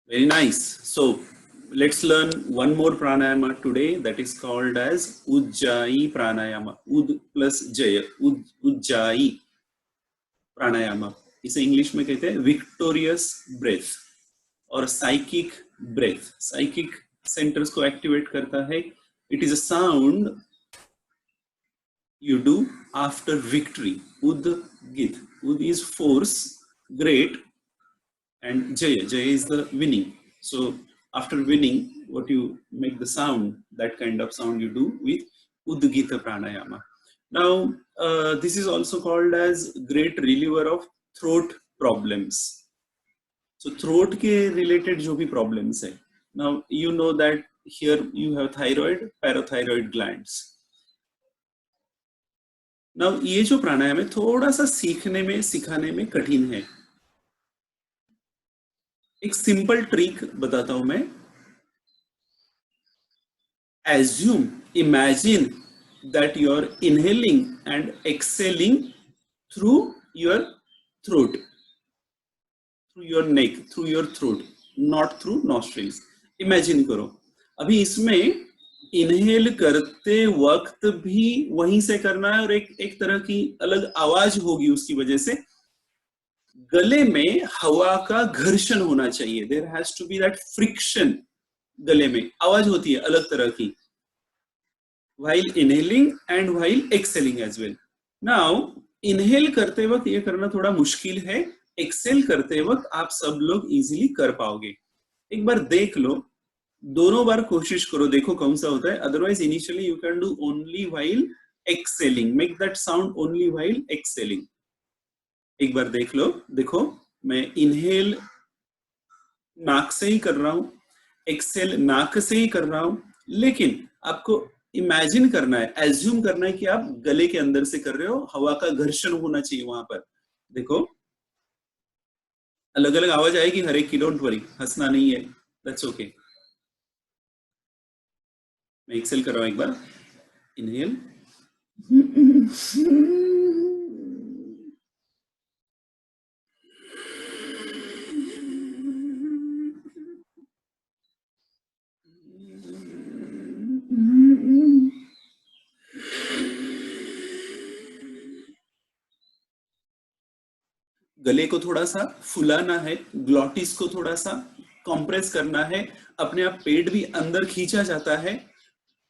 Very nice. So let's learn one more pranayama today, that is called as Ujjayi pranayama. Ud plus Jaya. Ujjayi प्राणायाम. इसे English में कहते हैं victorious breath और psychic breath. Psychic centres को activate करता है. It is a sound you do after victory. Udgit. Ud is force, great, and Jaya. Jaya is the winning. So after winning, what you make the sound, that kind of sound you do with Udgita pranayama. Now, this is also called as great reliever of throat problems. So throat के related जो भी problems है. Now you know that here you have thyroid, parathyroid glands. Now ये जो प्राणायाम है थोड़ा सा सीखने में सिखाने में कठिन है. एक सिंपल ट्रिक बताता हूं मैं. Assume, imagine that you are inhaling and exhaling through your throat, through your neck, through your throat, not through nostrils. Imagine करो. अभी इसमें इनहेल करते वक्त भी वहीं से करना है और एक तरह की अलग आवाज होगी उसकी वजह से. गले में हवा का घर्षण होना चाहिए. There has to be that friction. गले में आवाज होती है अलग तरह की while inhaling and while exhaling as well. Now inhale करते वक्त ये करना थोड़ा मुश्किल है. एक्सेल करते वक्त आप सब लोग इजीली कर पाओगे. एक बार देख लो, दोनों बार कोशिश करो, देखो कौन सा होता है. Otherwise initially you can do only while excelling. Make that sound only while excelling. एक बार देख लो. देखो मैं इनहेल नाक से ही कर रहा हूं, एक्सेल नाक से ही कर रहा हूं, लेकिन आपको इमेजिन करना है, एज्यूम करना है कि आप गले के अंदर से कर रहे हो. हवा का घर्षण होना चाहिए वहां पर. देखो अलग अलग आवाज आएगी हर एक की. डोंट वरी, हंसना नहीं है, दैट्स ओके. मैं एक्सेल कर रहा हूं एक बार. इनहेल. गले को थोड़ा सा फुलाना है, ग्लॉटिस को थोड़ा सा कंप्रेस करना है. अपने आप पेट भी अंदर खींचा जाता है.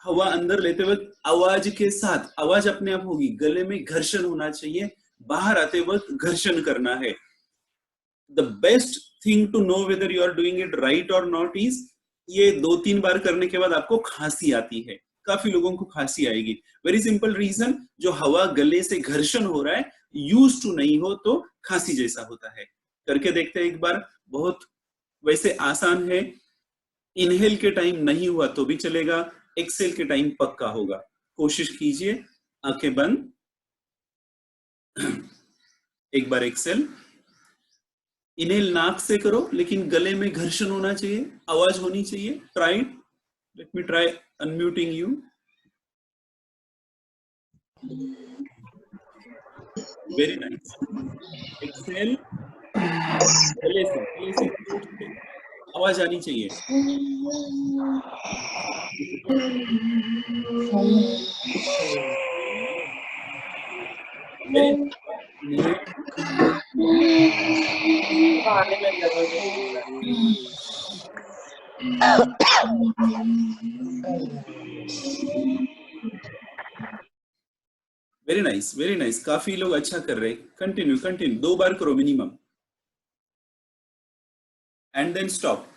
हवा अंदर लेते वक्त आवाज के साथ आवाज अपने आप होगी. गले में घर्षण होना चाहिए. बाहर आते वक्त घर्षण करना है. The best thing to know whether you are doing it right or not is, ये 2-3 बार करने के बाद आपको खांसी आती है. काफी लोगों को खांसी आएगी. वेरी सिंपल रीजन, जो हवा गले से घर्षण हो रहा है यूज टू नहीं हो तो खांसी जैसा होता है. करके देखते हैं एक बार. बहुत वैसे आसान है. इनहेल के टाइम नहीं हुआ तो भी चलेगा, एक्सेल के टाइम पक्का होगा. कोशिश कीजिए. आंखें बंद. एक बार एक्सेल. इनहेल नाक से करो, लेकिन गले में घर्षण होना चाहिए, आवाज होनी चाहिए. Try. Let me try unmuting you. Very nice. Exhale. गले से आवाज आनी चाहिए. Very nice, very nice. काफी लोग अच्छा कर रहे. Continue continue. 2 बार करो minimum and then stop.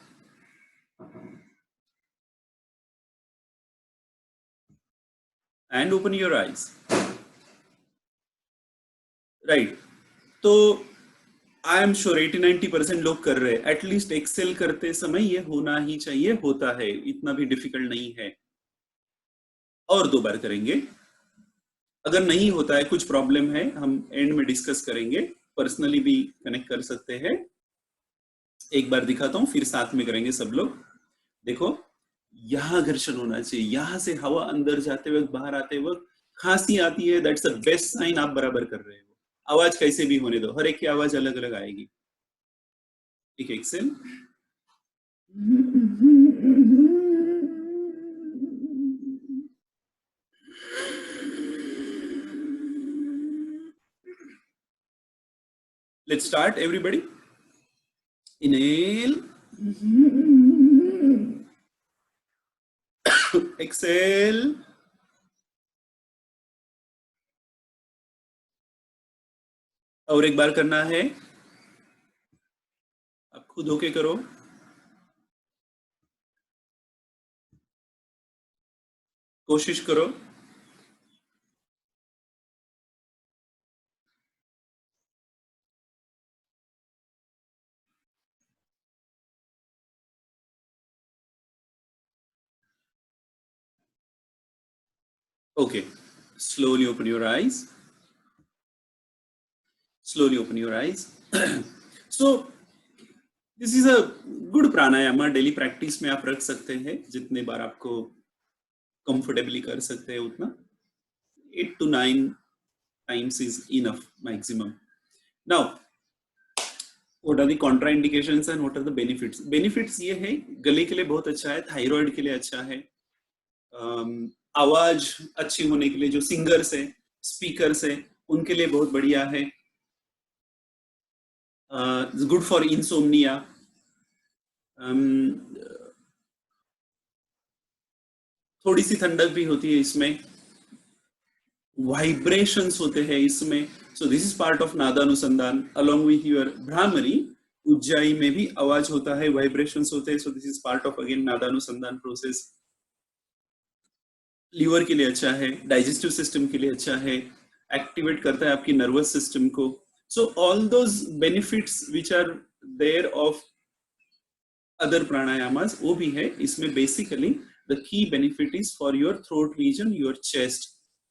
And open your eyes. Right. तो आई एम श्योर 80-90% लोग कर रहे हैं. एटलीस्ट एक्सेल करते समय ये होना ही चाहिए. होता है, इतना भी डिफिकल्ट नहीं है. और 2 बार करेंगे. अगर नहीं होता है, कुछ प्रॉब्लम है, हम एंड में डिस्कस करेंगे. पर्सनली भी कनेक्ट कर सकते हैं. एक बार दिखाता हूं, फिर साथ में करेंगे सब लोग. देखो यहां घर्षण होना चाहिए. यहां से हवा अंदर जाते वक्त बाहर आते वक्त खांसी आती है, दैट्स द बेस्ट साइन आप बराबर कर रहे हो. आवाज कैसे भी होने दो, हर एक की आवाज अलग अलग आएगी. एक Excel. Let's start, everybody. Inhale. Exhale. और एक बार करना है, आप खुद होके करो। कोशिश करो। Okay, slowly open your eyes. Slowly open your eyes. So this is a good pranayama, daily practice में आप रख सकते हैं, जितने बार आपको कंफर्टेबली कर सकते हैं उतना। 8 to 9 times is enough maximum. Now, what are the contraindications and what are the benefits? Benefits ये है, गले के लिए बहुत अच्छा है, थायराइड के लिए अच्छा है, आवाज अच्छी होने के लिए जो सिंगर्स है, स्पीकर्स है, उनके लिए बहुत बढ़िया है। Good for insomnia. थोड़ी सी ठंडक भी होती है इसमें, वाइब्रेशंस होते हैं इसमें। So this is part of Nadanusandhan along with your Bhramari. Ujjayi में भी आवाज होता है, वाइब्रेशंस होते हैं। So this is part of again Nadanusandhan process. Liver के लिए अच्छा है, डाइजेस्टिव सिस्टम के लिए अच्छा है, एक्टिवेट करता है आपकी नर्वस सिस्टम को। So all those benefits which are there of other pranayamas वो भी है इसमें। Basically the key benefit is for your throat region, your chest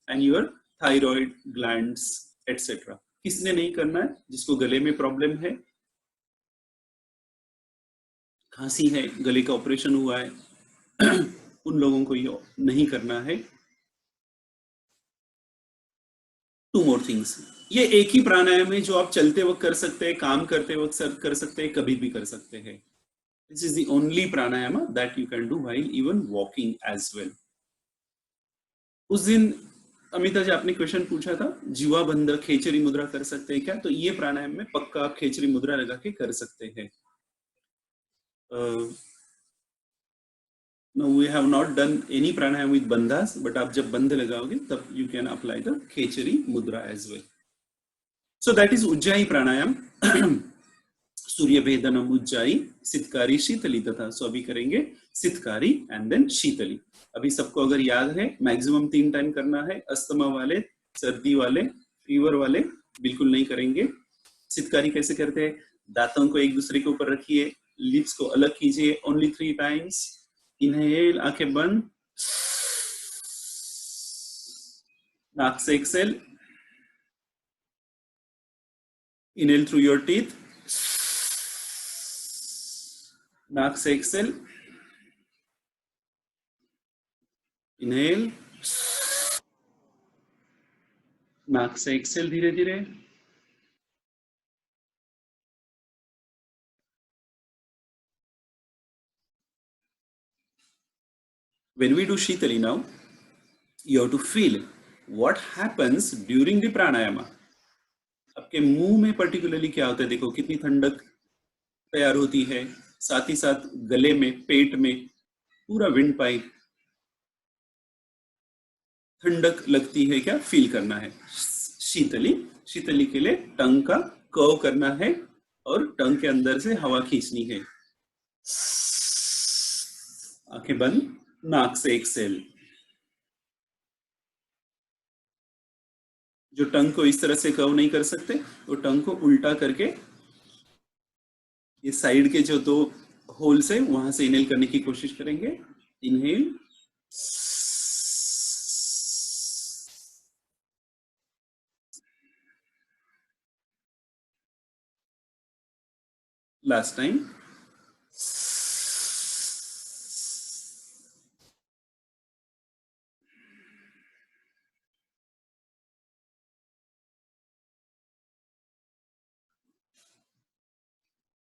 and your thyroid glands etcetera. किसने नहीं करना है? जिसको गले में प्रॉब्लम है, खांसी है, गले का ऑपरेशन हुआ है, उन लोगों को ये नहीं करना है। टू मोर थिंग्स, ये एक ही प्राणायाम है जो आप चलते वक्त कर सकते हैं, काम करते वक्त कर सकते हैं, कभी भी कर सकते हैं। This is the only pranayama that you can do while even walking as well. उस दिन अमिता जी आपने क्वेश्चन पूछा था, जीवा बंध खेचरी मुद्रा कर सकते हैं क्या? तो ये प्राणायाम में पक्का आप खेचरी मुद्रा लगा के कर सकते हैं। No, we have not done any pranayam with bandhas, but आप जब बंध लगाओगे तब you can apply the खेचरी मुद्रा as well. So that is Ujjayi pranayam. सूर्य भेदनम उज्जाई, सितकारी, शीतली तथा। सो अभी करेंगे सितकारी एंड देन शीतली। अभी सबको अगर याद है, मैक्सिमम 3 टाइम करना है। अस्थमा वाले, सर्दी वाले, फीवर वाले बिल्कुल नहीं करेंगे। सितकारी कैसे करते हैं? दांतों को एक दूसरे के ऊपर रखिए, लिप्स को अलग कीजिए, ओनली 3 टाइम्स। इनहेल, आंखें बंद, नाक से exhale, inhale through your teeth, नाक से एक्सेल, इनहेल, नाक से एक्सेल धीरे धीरे। When we do Shitali now, you have to feel what happens during the pranayama. आपके मुंह में पर्टिकुलरली क्या होता है, देखो कितनी ठंडक तैयार होती है, साथ ही साथ गले में, पेट में, पूरा विंड पाइप ठंडक लगती है क्या, फील करना है। शीतली, शीतली के लिए टंग का कर्व करना है और टंग के अंदर से हवा खींचनी है। आंखें बंद, नाक से एक्सेल। जो टंग को इस तरह से कर्व नहीं कर सकते, वो टंग को उल्टा करके ये साइड के जो 2 होल्स है वहां से इनहेल करने की कोशिश करेंगे। इनहेल, लास्ट टाइम,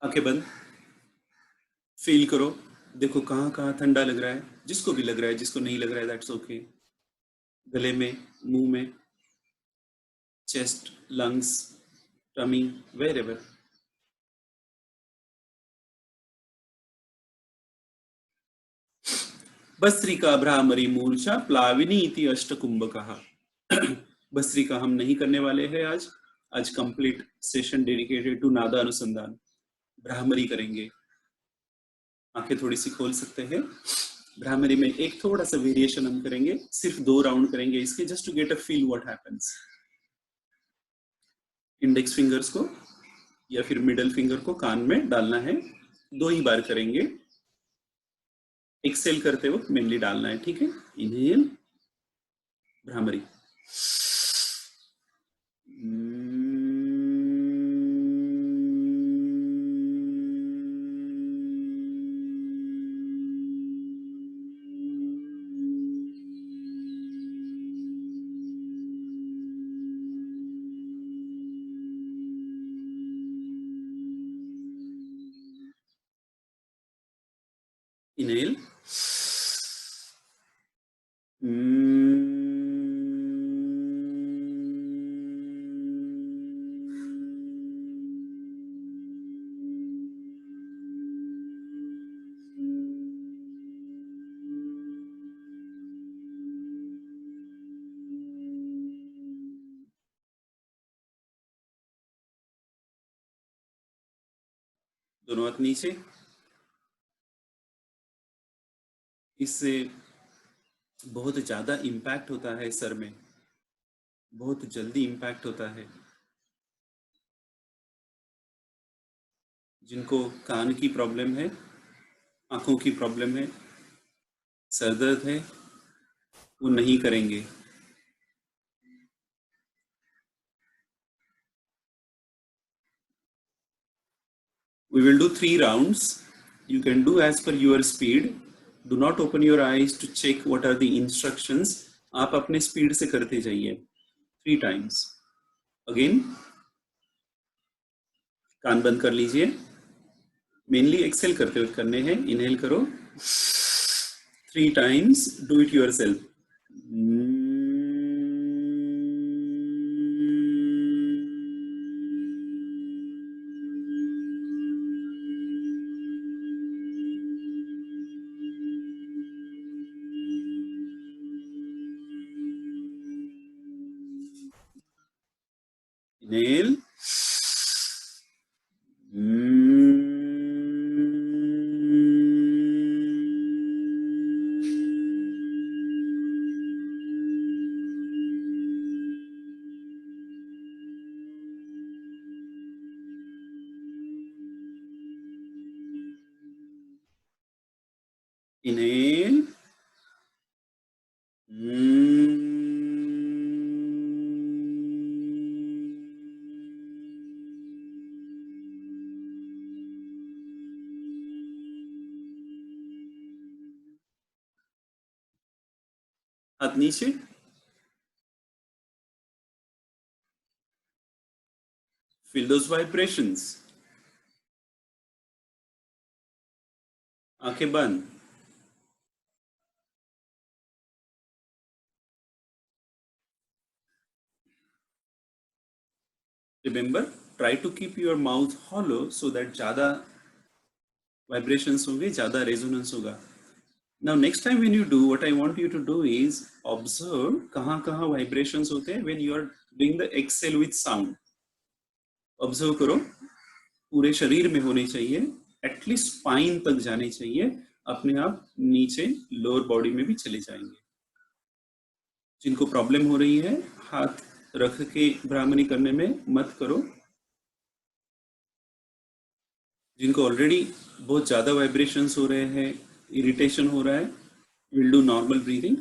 आंखें बंद, फील करो देखो कहाँ कहाँ ठंडा लग रहा है, जिसको भी लग रहा है, जिसको नहीं लग रहा है दैट्स ओके। गले में, मुंह में, chest, lungs, tummy, wherever. भस्त्रिका भ्रामरी मूर्छा प्लाविनी इति अष्टकुंभकः। भस्त्रिका हम नहीं करने वाले हैं आज। आज कंप्लीट सेशन डेडिकेटेड टू नादा अनुसंधान। भ्रामरी करेंगे। आंखें थोड़ी सी खोल सकते हैं। भ्रामरी में एक थोड़ा सा वेरिएशन हम करेंगे, सिर्फ 2 राउंड करेंगे इसके, just to get a feel what happens. Index fingers को या फिर मिडल फिंगर को कान में डालना है, 2 ही बार करेंगे। एक्सेल करते वक्त मेनली डालना है, ठीक है। इनहेल, भ्रामरी। Inhale. दोनों हाथ नीचे। इससे बहुत ज़्यादा इम्पैक्ट होता है सर में, बहुत जल्दी इम्पैक्ट होता है। जिनको कान की प्रॉब्लम है, आंखों की प्रॉब्लम है, सर दर्द है, वो नहीं करेंगे। We will do 3 rounds. You can do as per your speed. Do not open your eyes to check what are the instructions. आप अपने स्पीड से करते जाइए 3 times. Again, कान बंद कर लीजिए। मेनली एक्सेल करते हुए करने हैं। इनहेल करो 3 times. Do it yourself. Inhale. Inhale. हाथ नीचे। Feel those vibrations. आंखें बंद। Remember, try to keep your mouth hollow so that ज़्यादा vibrations होंगे, ज़्यादा resonance होगा। Now next time when you do, what I want you to do is observe कहाँ कहाँ vibrations होते हैं when you are doing the exhale with sound. Observe करो, पूरे शरीर में होने चाहिए, एटलीस्ट स्पाइन तक जाने चाहिए, अपने आप नीचे लोअर बॉडी में भी चले जाएंगे। जिनको प्रॉब्लम हो रही है, हाथ रख के भ्रामरी करने में मत करो। जिनको ऑलरेडी बहुत ज़्यादा वाइब्रेशंस हो रहे हैं, इरिटेशन हो रहा है, विल डू नॉर्मल ब्रीदिंग।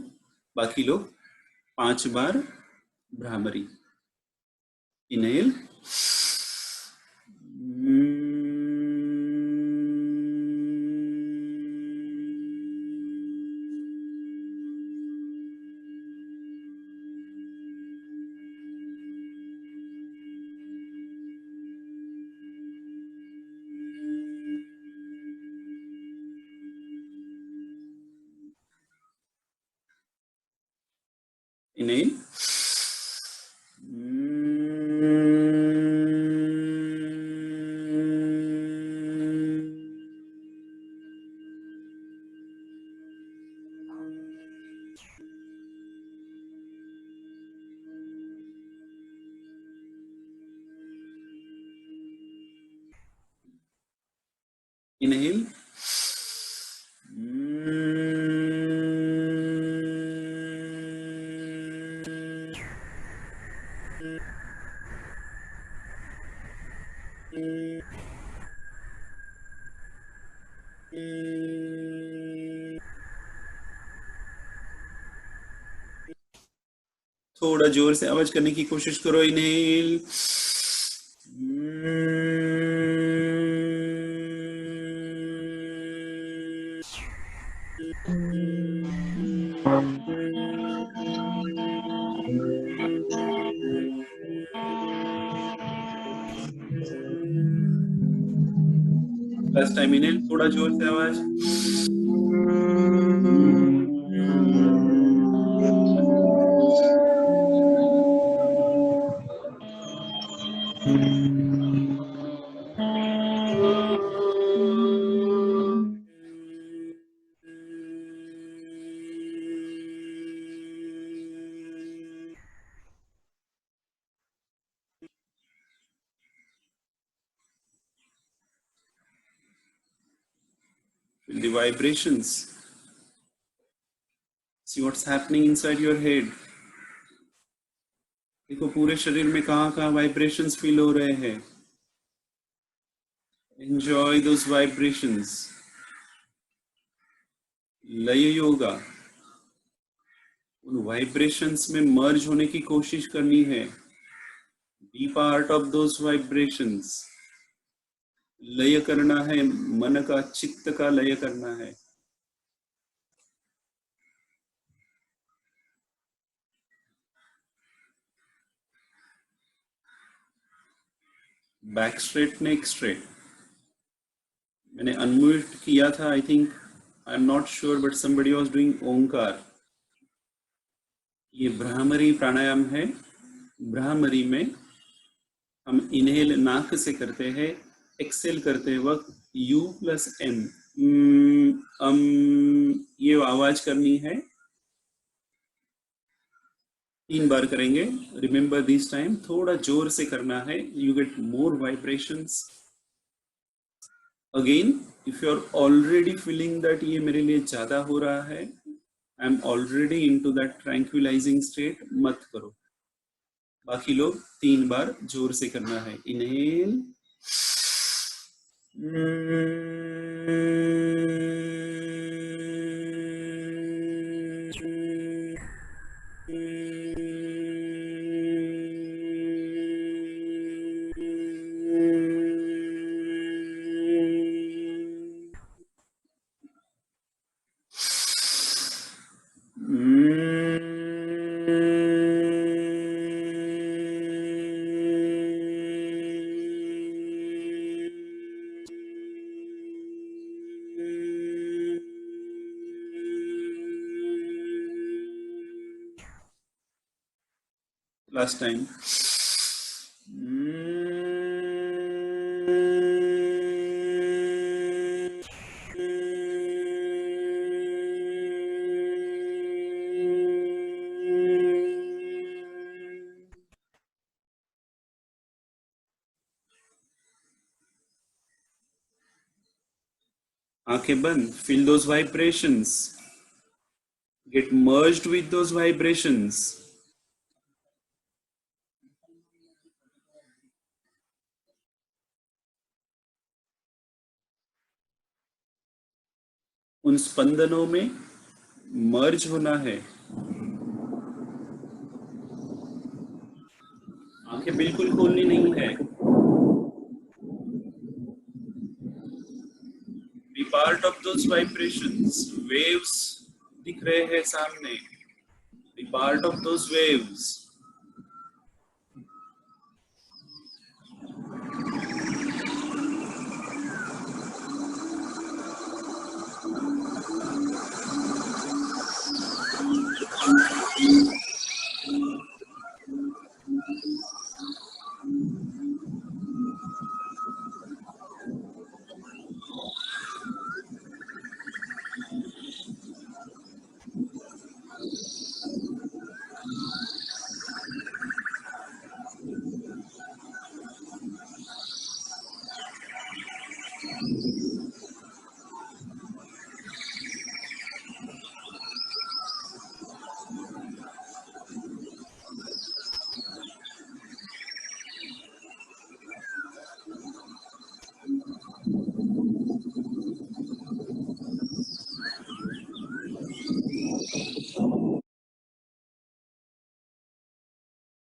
बाकी लोग 5 बार भ्रामरी। इनहेल। Inhale. Inhale. थोड़ा जोर से आवाज करने की कोशिश करो. इनहेल. Last time inhale. थोड़ा जोर से आवाज. The vibrations. See what's happening inside your head. देखो पूरे शरीर में कहाँ कहाँ वाइब्रेशंस फील हो रहे हैं. Enjoy those vibrations. लय योगा. उन वाइब्रेशंस में मर्ज होने की कोशिश करनी है. Be part of those vibrations. लय करना है, मन का, चित्त का लय करना है. Back straight, neck straight. मैंने अनम्यूट किया था. I think, I am not sure, but somebody was doing Omkar. ये भ्रामरी प्राणायाम है. भ्रामरी में हम इनहेल नाक से करते हैं. एक्सेल करते वक्त U प्लस M ये आवाज करनी है. 3 बार करेंगे. रिमेंबर दिस टाइम थोड़ा जोर से करना है. You get more vibrations. Again, if you are already feeling that ये मेरे लिए ज्यादा हो रहा है, I am already into that tranquilising state, मत करो. बाकी लोग 3 बार जोर से करना है. इनहेल. Last time. आंखें बंद. Feel those vibrations. Get merged with those vibrations. उन स्पंदनों में मर्ज होना है. आंखें बिल्कुल खोलनी नहीं है. Be part of those vibrations. Waves दिख रहे हैं सामने. Be part of those waves.